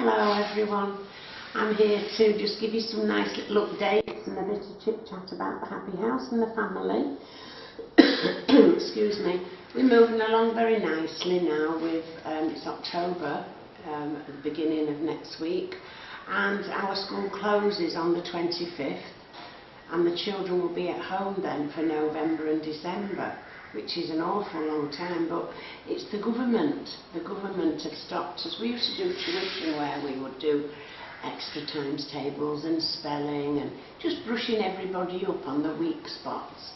Hello everyone, I'm here to just give you some nice little updates and a bit of chit chat about the Happy House and the family. Excuse me. We're moving along very nicely now with, it's October, at the beginning of next week, and our school closes on the 25th and the children will be at home then for November and December, which is an awful long time, but it's the government. The government have stopped us. We used to do tuition where we would do extra times tables and spelling and just brushing everybody up on the weak spots.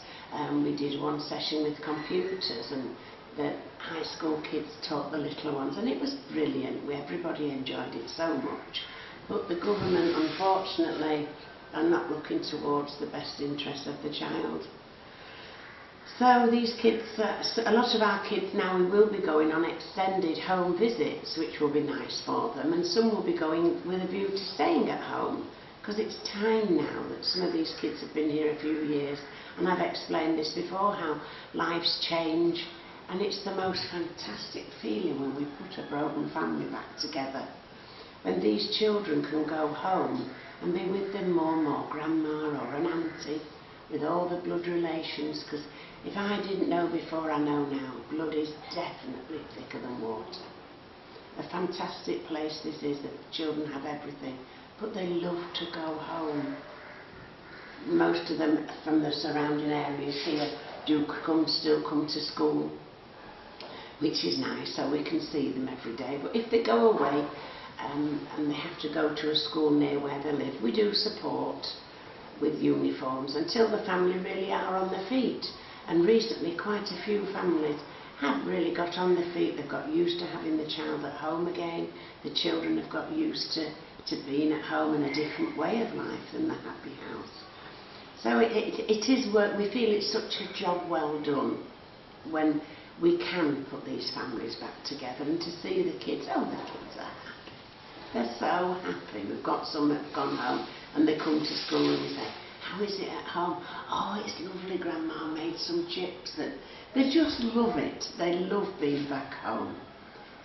We did one session with computers and the high school kids taught the little ones and it was brilliant. Everybody enjoyed it so much. But the government, unfortunately, are not looking towards the best interest of the child. So these kids, a lot of our kids now, we will be going on extended home visits, which will be nice for them, and some will be going with a view to staying at home, because it's time now that some of these kids have been here a few years, and I've explained this before, how lives change, and it's the most fantastic feeling when we put a broken family back together. When these children can go home and be with their mum or grandma or an auntie, with all the blood relations, because if I didn't know before I know now, blood is definitely thicker than water. A fantastic place this is, that the children have everything, but they love to go home. Most of them from the surrounding areas here do still come to school, which is nice, so we can see them every day. But if they go away and they have to go to a school near where they live, we do support with uniforms until the family really are on their feet. And recently quite a few families have really got on their feet. They've got used to having the child at home again. The children have got used to being at home in a different way of life than the Happy House. So it is work. We feel it's such a job well done when we can put these families back together, and to see the kids, oh, the kids are happy. They're so happy. We've got some that have gone home and they come to school and we say, how is it at home? Oh, it's lovely, Grandma made some chips. And they just love it. They love being back home.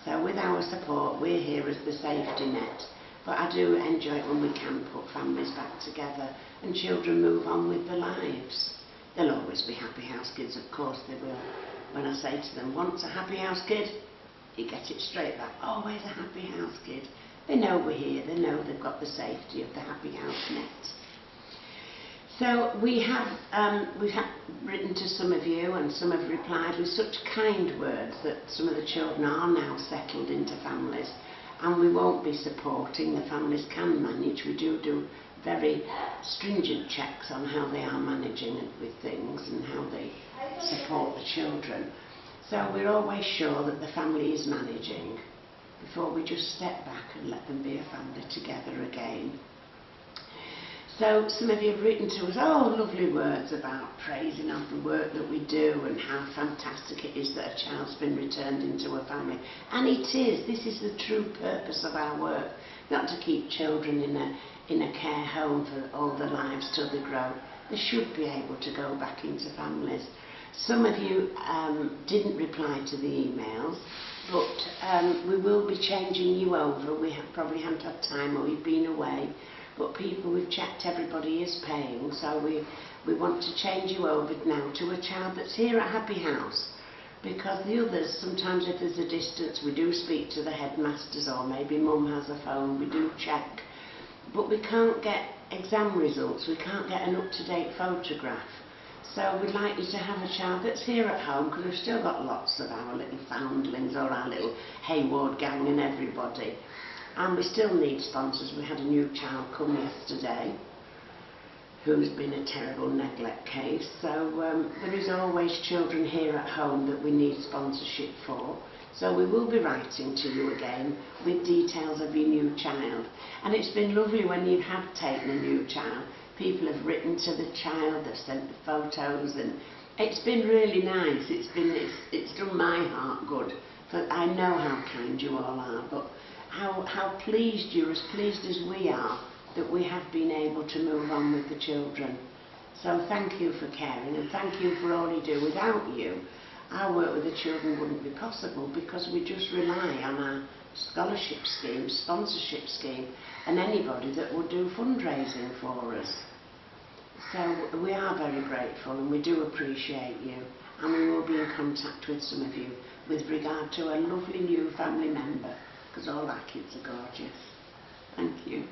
So with our support, we're here as the safety net. But I do enjoy it when we can put families back together and children move on with their lives. There'll always be Happy House kids, of course they will. When I say to them, wants a Happy House kid? You get it straight back. Always a Happy House kid. They know we're here. They know they've got the safety of the Happy House net. So we've written to some of you, and some have replied with such kind words that some of the children are now settled into families, and we won't be supporting. The families can manage. We do very stringent checks on how they are managing it with things and how they support the children. So we're always sure that the family is managing before we just step back and let them be a family together again. So some of you have written to us, oh, lovely words about praising of the work that we do and how fantastic it is that a child's been returned into a family. And it is. This is the true purpose of our work, not to keep children in a care home for all their lives till they grow. They should be able to go back into families. Some of you didn't reply to the emails, but we will be changing you over. We probably haven't had time, or you've been away. But people, we've checked, everybody is paying, so we want to change you over now to a child that's here at Happy House. Because the others, sometimes if there's a distance, we do speak to the headmasters, or maybe mum has a phone, we do check. But we can't get exam results, we can't get an up-to-date photograph. So we'd like you to have a child that's here at home, because we've still got lots of our little foundlings, or our little Hayward gang and everybody. And we still need sponsors. We had a new child come yesterday who's been a terrible neglect case. So there is always children here at home that we need sponsorship for. So we will be writing to you again with details of your new child. And it's been lovely when you have taken a new child. People have written to the child, they've sent the photos, and it's been really nice. It's done my heart good. For I know how kind you all are, but how pleased you're, as pleased as we are, that we have been able to move on with the children. So thank you for caring, and thank you for all you do. Without you, our work with the children wouldn't be possible, because we just rely on our scholarship scheme, sponsorship scheme, and anybody that would do fundraising for us. So we are very grateful and we do appreciate you, and we will be in contact with some of you with regard to a lovely new family member, because all our kids are gorgeous. Thank you.